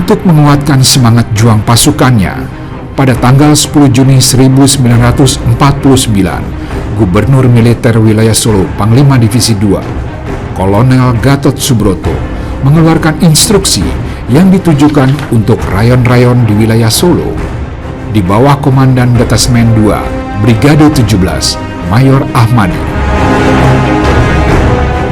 Untuk menguatkan semangat juang pasukannya, pada tanggal 10 Juni 1949, Gubernur Militer Wilayah Solo Panglima Divisi II, Kolonel Gatot Subroto, mengeluarkan instruksi yang ditujukan untuk rayon-rayon di wilayah Solo di bawah Komandan Detasmen II Brigade 17 Mayor Ahmadi.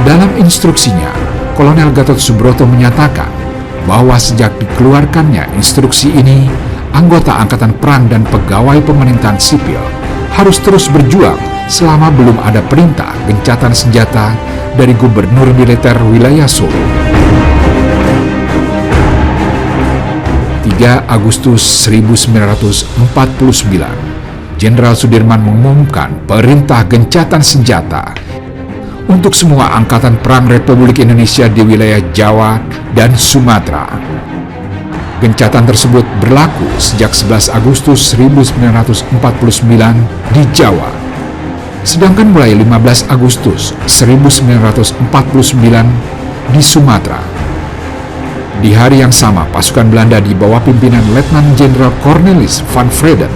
Dalam instruksinya, Kolonel Gatot Subroto menyatakan bahwa sejak dikeluarkannya instruksi ini, anggota Angkatan Perang dan pegawai pemerintahan sipil harus terus berjuang selama belum ada perintah gencatan senjata dari Gubernur Militer Wilayah Solo. 3 Agustus 1949, Jenderal Sudirman mengumumkan perintah gencatan senjata untuk semua Angkatan Perang Republik Indonesia di wilayah Jawa dan Sumatera. Gencatan tersebut berlaku sejak 11 Agustus 1949 di Jawa, sedangkan mulai 15 Agustus 1949 di Sumatera. Di hari yang sama, pasukan Belanda di bawah pimpinan Letnan Jenderal Cornelis van Vreden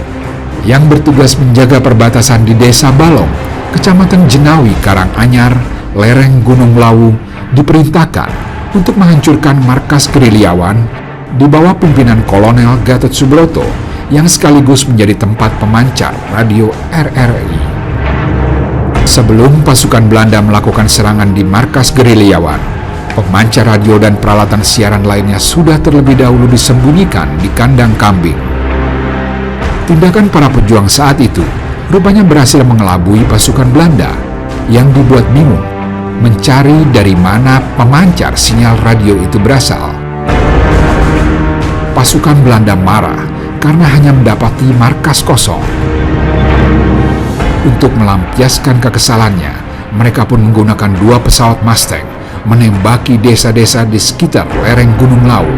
yang bertugas menjaga perbatasan di Desa Balong, Kecamatan Jenawi, Karanganyar, lereng Gunung Lawu, diperintahkan untuk menghancurkan markas gerilyawan di bawah pimpinan Kolonel Gatot Subroto yang sekaligus menjadi tempat pemancar radio RRI. Sebelum pasukan Belanda melakukan serangan di markas gerilyawan, pemancar radio dan peralatan siaran lainnya sudah terlebih dahulu disembunyikan di kandang kambing. Tindakan para pejuang saat itu rupanya berhasil mengelabui pasukan Belanda yang dibuat bingung mencari dari mana pemancar sinyal radio itu berasal. Pasukan Belanda marah karena hanya mendapati markas kosong. Untuk melampiaskan kekesalannya, mereka pun menggunakan 2 pesawat Mustang menembaki desa-desa di sekitar lereng Gunung Lawu.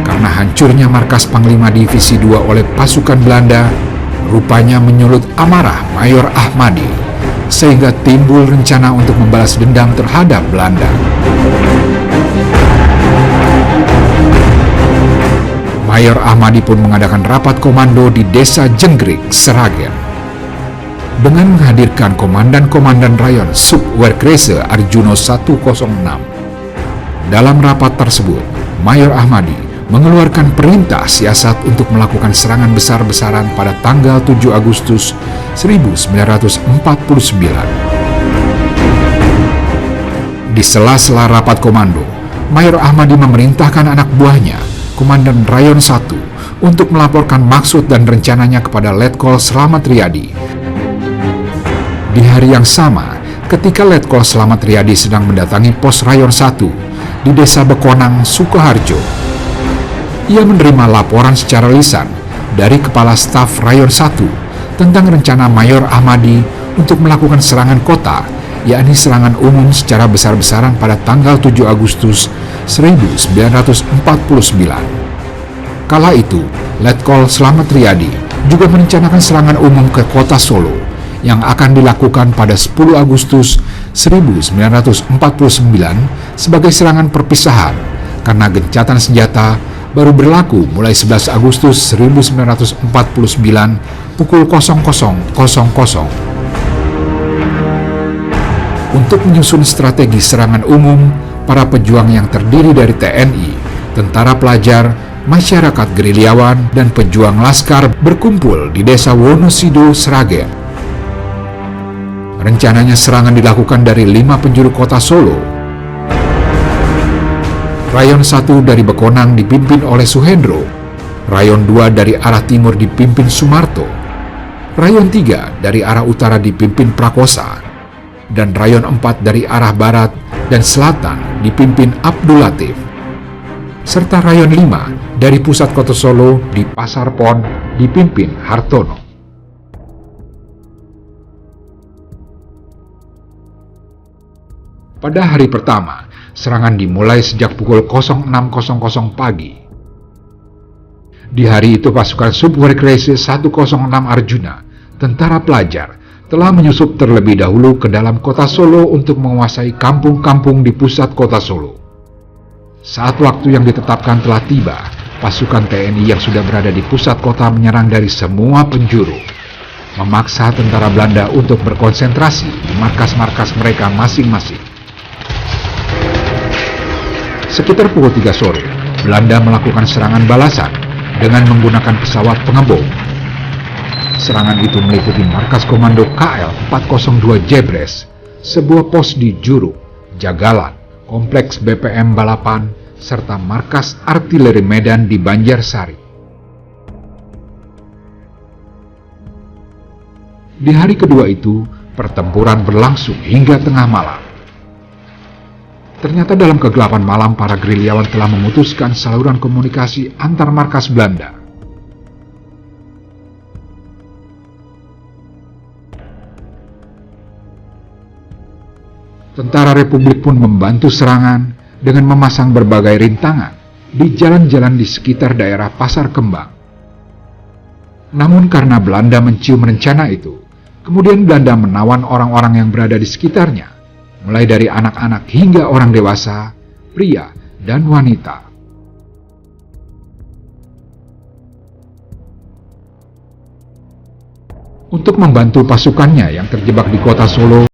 Karena hancurnya markas Panglima Divisi II oleh pasukan Belanda, rupanya menyulut amarah Mayor Ahmadi, sehingga timbul rencana untuk membalas dendam terhadap Belanda. Mayor Ahmadi pun mengadakan rapat komando di Desa Jenggrik, Sragen, dengan menghadirkan komandan-komandan rayon Subwerkrese Arjuno 106. Dalam rapat tersebut, Mayor Ahmadi mengeluarkan perintah siasat untuk melakukan serangan besar-besaran pada tanggal 7 Agustus 1949. Di sela-sela rapat komando, Mayor Ahmadi memerintahkan anak buahnya, Komandan Rayon 1, untuk melaporkan maksud dan rencananya kepada Letkol Slamet Riyadi. Di hari yang sama, ketika Letkol Slamet Riyadi sedang mendatangi pos Rayon 1 di Desa Bekonang, Sukoharjo, ia menerima laporan secara lisan dari Kepala Staf Rayon 1 tentang rencana Mayor Ahmadi untuk melakukan serangan kota, yakni serangan umum secara besar-besaran pada tanggal 7 Agustus 1949. Kala itu, Letkol Slamet Riyadi juga merencanakan serangan umum ke kota Solo yang akan dilakukan pada 10 Agustus 1949 sebagai serangan perpisahan karena gencatan senjata baru berlaku mulai 11 Agustus 1949 pukul 00.00. Untuk menyusun strategi serangan umum, para pejuang yang terdiri dari TNI, tentara pelajar, masyarakat gerilyawan, dan pejuang laskar berkumpul di Desa Wonosodo, Sragen. Rencananya serangan dilakukan dari 5 penjuru kota Solo. Rayon 1 dari Bekonang dipimpin oleh Suhendro, Rayon 2 dari arah timur dipimpin Sumarto, Rayon 3 dari arah utara dipimpin Prakosa, dan Rayon 4 dari arah barat dan selatan dipimpin Abdul Latif, serta Rayon 5 dari pusat kota Solo di Pasar Pon dipimpin Hartono. Pada hari pertama, serangan dimulai sejak pukul 06.00 pagi. Di hari itu pasukan Subwerkrese 106 Arjuna, tentara pelajar, telah menyusup terlebih dahulu ke dalam kota Solo untuk menguasai kampung-kampung di pusat kota Solo. Saat waktu yang ditetapkan telah tiba, pasukan TNI yang sudah berada di pusat kota menyerang dari semua penjuru, memaksa tentara Belanda untuk berkonsentrasi di markas-markas mereka masing-masing. Sekitar pukul 3 sore, Belanda melakukan serangan balasan dengan menggunakan pesawat pengebom. Serangan itu meliputi markas komando KL 402 Jebres, sebuah pos di Juruk, Jagalan, kompleks BPM Balapan, serta markas artileri Medan di Banjarsari. Di hari kedua itu, pertempuran berlangsung hingga tengah malam. Ternyata dalam kegelapan malam, para gerilyawan telah memutuskan saluran komunikasi antar markas Belanda. Tentara Republik pun membantu serangan dengan memasang berbagai rintangan di jalan-jalan di sekitar daerah Pasar Kembang. Namun karena Belanda mencium rencana itu, kemudian Belanda menawan orang-orang yang berada di sekitarnya, mulai dari anak-anak hingga orang dewasa, pria, dan wanita. Untuk membantu pasukannya yang terjebak di kota Solo,